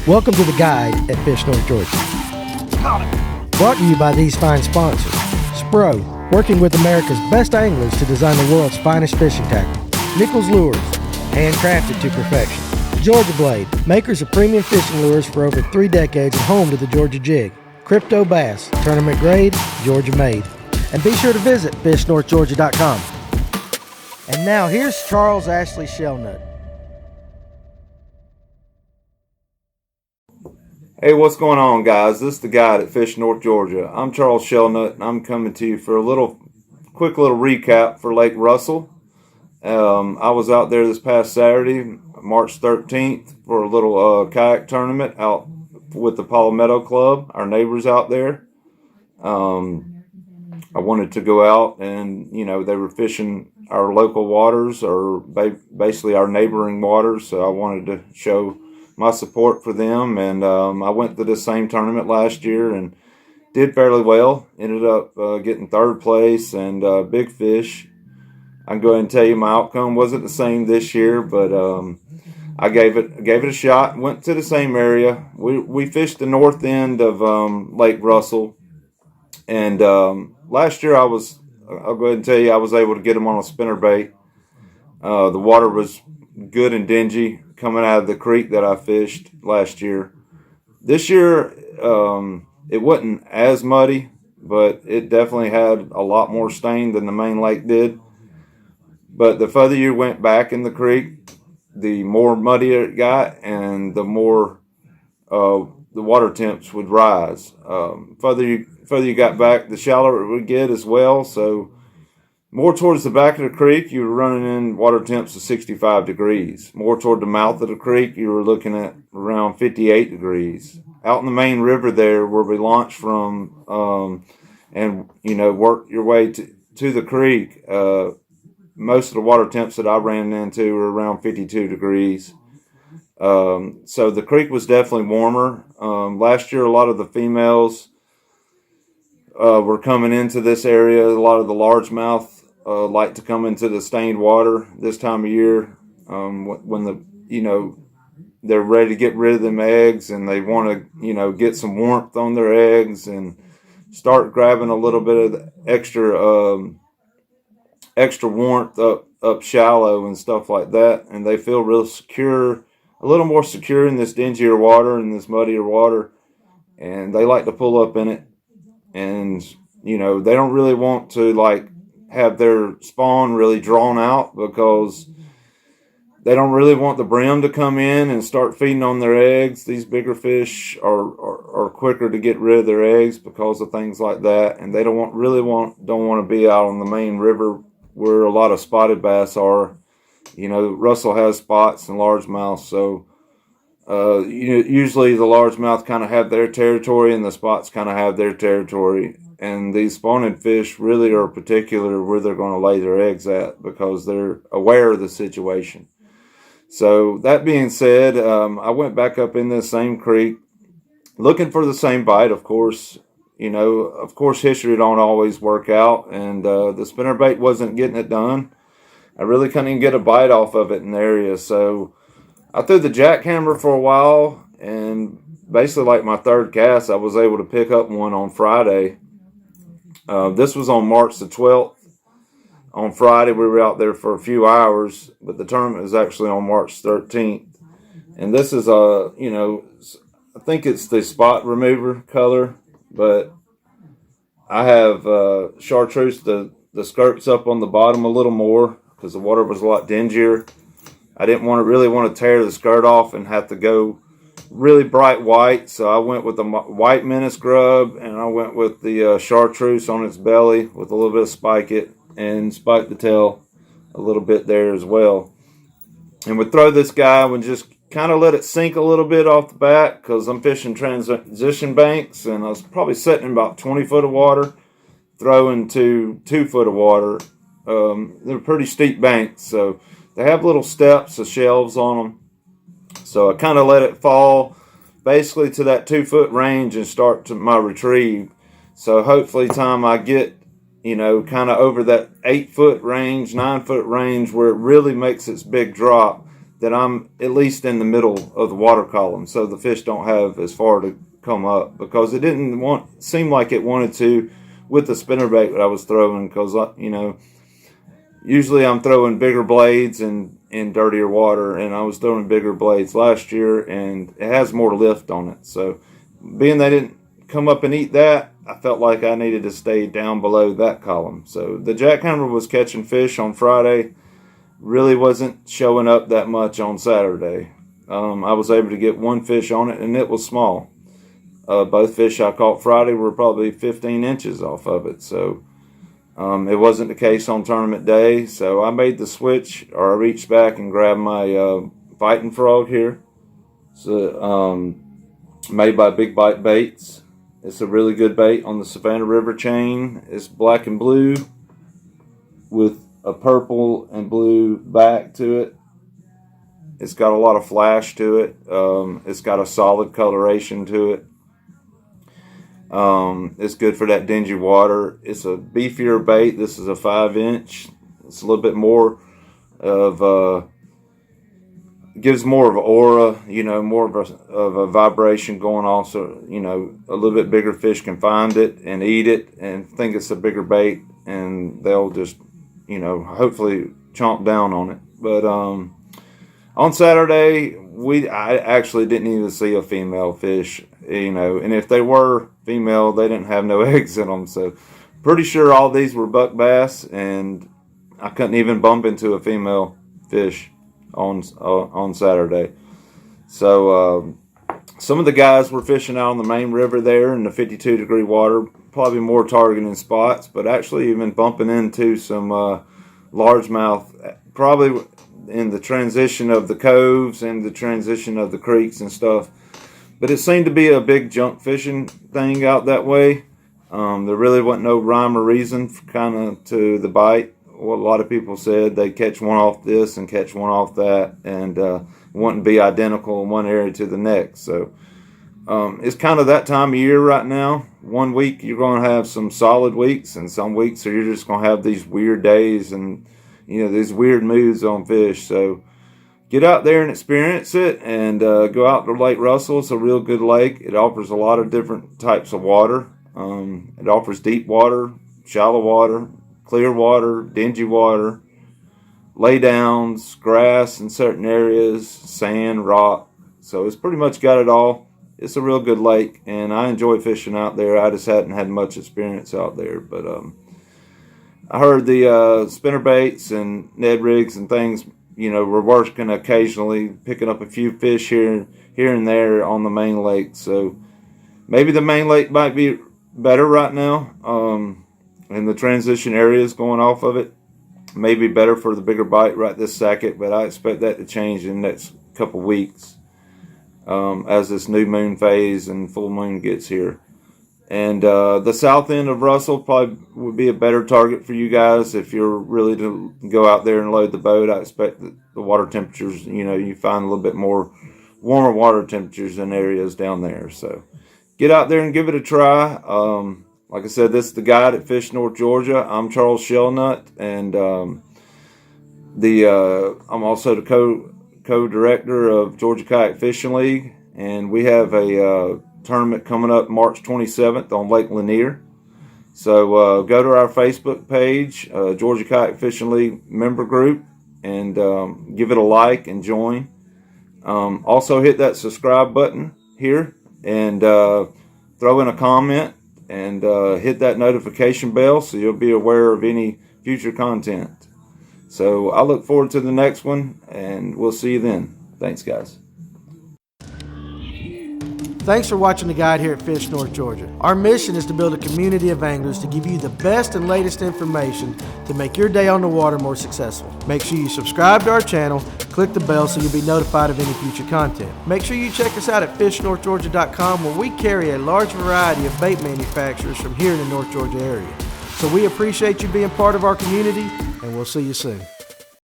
Welcome to The Guide at Fish North Georgia. Brought to you by these fine sponsors. Spro, working with America's best anglers to design the world's finest fishing tackle. Nichols Lures, handcrafted to perfection. Georgia Blade, makers of premium fishing lures for over 3 decades and home to the Georgia Jig. Crypto Bass, tournament grade, Georgia made. And be sure to visit fishnorthgeorgia.com. And now here's Charles Ashley Shelnutt. Hey, what's going on, guys? This is the Guide at Fish North Georgia. I'm Charles Shelnutt, and I'm coming to you for a quick little recap for Lake Russell. I was out there this past Saturday, March 13th, for a little kayak tournament out with the Palmetto Club, our neighbors out there. I wanted to go out and, they were fishing our local waters, or basically our neighboring waters, so I wanted to show my support for them. And I went to the same tournament last year and did fairly well. Ended up getting third place and big fish. I can go ahead and tell you my outcome wasn't the same this year, but I gave it a shot. Went to the same area. We fished the north end of Lake Russell, and last year I'll go ahead and tell you I was able to get them on a spinnerbait. The water was good and dingy coming out of the creek that I fished last year. This year it wasn't as muddy, but it definitely had a lot more stain than the main lake did. But the further you went back in the creek, the more muddier it got, and the more the water temps would rise. Further you got back, the shallower it would get as well. So more towards the back of the creek, you were running in water temps of 65 degrees. More toward the mouth of the creek, you were looking at around 58 degrees. Out in the main river there, where we launched from, and worked your way to the creek, most of the water temps that I ran into were around 52 degrees. So the creek was definitely warmer. Last year, a lot of the females were coming into this area. A lot of the largemouth like to come into the stained water this time of year, when they're ready to get rid of them eggs and they want to get some warmth on their eggs and start grabbing a little bit of the extra warmth up shallow and stuff like that, and they feel real secure, a little more secure in this dingier water and this muddier water, and they like to pull up in it. And they don't really want to have their spawn really drawn out, because they don't really want the brim to come in and start feeding on their eggs. These bigger fish are quicker to get rid of their eggs because of things like that, and they don't want to be out on the main river where a lot of spotted bass are. Russell has spots and largemouth, so usually the largemouth kind of have their territory and the spots kind of have their territory. And these spawning fish really are particular where they're going to lay their eggs at, because they're aware of the situation. So that being said, I went back up in this same creek looking for the same bite. Of course, history don't always work out, and the spinnerbait wasn't getting it done. I really couldn't even get a bite off of it in the area. So I threw the jackhammer for a while, and basically like my third cast, I was able to pick up one on Friday. This was on March the 12th. On Friday, we were out there for a few hours, but the tournament was actually on March 13th. And this is I think it's the spot remover color, but I have chartreuse the skirts up on the bottom a little more because the water was a lot dingier. I didn't really want to tear the skirt off and have to go really bright white, so I went with the white menace grub, and I went with the chartreuse on its belly with a little bit of spike it, and spike the tail a little bit there as well. And would throw this guy and just kind of let it sink a little bit off the bat, because I'm fishing transition banks, and I was probably sitting in about 20 foot of water, throwing to 2 foot of water. They're pretty steep banks, so they have little steps of shelves on them. So I kind of let it fall basically to that 2 foot range and start to my retrieve. So hopefully time I get, kind of over that 8 foot range, 9 foot range where it really makes its big drop, that I'm at least in the middle of the water column, so the fish don't have as far to come up, because it didn't seem like it wanted to with the spinnerbait that I was throwing, because usually I'm throwing bigger blades in dirtier water, and I was throwing bigger blades last year, and it has more lift on it. So being they didn't come up and eat that, I felt like I needed to stay down below that column. So the jackhammer was catching fish on Friday, really wasn't showing up that much on Saturday. I was able to get one fish on it, and it was small. Both fish I caught Friday were probably 15 inches off of it. So it wasn't the case on tournament day. So I made the switch, or I reached back and grabbed my fighting frog here. So made by Big Bite Baits. It's a really good bait on the Savannah River chain. It's black and blue with a purple and blue back to it. It's got a lot of flash to it. It's got a solid coloration to it. It's good for that dingy water. It's a beefier bait. This is a 5-inch. It's a little bit more of gives more of an aura, more of a vibration going on. So, a little bit bigger fish can find it and eat it and think it's a bigger bait, and they'll just, hopefully chomp down on it. But on Saturday, I actually didn't even see a female fish, and if they were female, they didn't have no eggs in them. So pretty sure all these were buck bass, and I couldn't even bump into a female fish on Saturday. So some of the guys were fishing out on the main river there in the 52-degree water, probably more targeting spots, but actually even bumping into some largemouth, probably in the transition of the coves and the transition of the creeks and stuff. But it seemed to be a big junk fishing thing out that way. There really wasn't no rhyme or reason to the bite. What a lot of people said, they catch one off this and catch one off that, and wouldn't be identical in one area to the next. So it's kind of that time of year right now. One week you're going to have some solid weeks, and some weeks you're just going to have these weird days and these weird moods on fish. So get out there and experience it, and go out to Lake Russell. It's a real good lake. It offers a lot of different types of water. It offers deep water, shallow water, clear water, dingy water, laydowns, grass in certain areas, sand, rock. So it's pretty much got it all. It's a real good lake, and I enjoy fishing out there. I just hadn't had much experience out there. But I heard the spinnerbaits and Ned rigs and things, were working occasionally, picking up a few fish here and there on the main lake. So maybe the main lake might be better right now. And the transition areas going off of it may be better for the bigger bite right this second, but I expect that to change in the next couple weeks as this new moon phase and full moon gets here. And the south end of Russell probably would be a better target for you guys if you're really to go out there and load the boat. I expect that the water temperatures, you find a little bit more warmer water temperatures in areas down there. So get out there and give it a try. Like I said, this is the guide at Fish North Georgia. I'm Charles Shelnutt, and I'm also the co-director of Georgia Kayak Fishing League, and we have a tournament coming up March 27th on Lake Lanier. So go to our Facebook page, Georgia Kayak Fishing League member group, and give it a like and join. Also hit that subscribe button here, and throw in a comment, and hit that notification bell so you'll be aware of any future content. So I look forward to the next one, and we'll see you then. Thanks, guys. Thanks for watching the guide here at Fish North Georgia. Our mission is to build a community of anglers to give you the best and latest information to make your day on the water more successful. Make sure you subscribe to our channel, click the bell so you'll be notified of any future content. Make sure you check us out at fishnorthgeorgia.com, where we carry a large variety of bait manufacturers from here in the North Georgia area. So we appreciate you being part of our community, and we'll see you soon.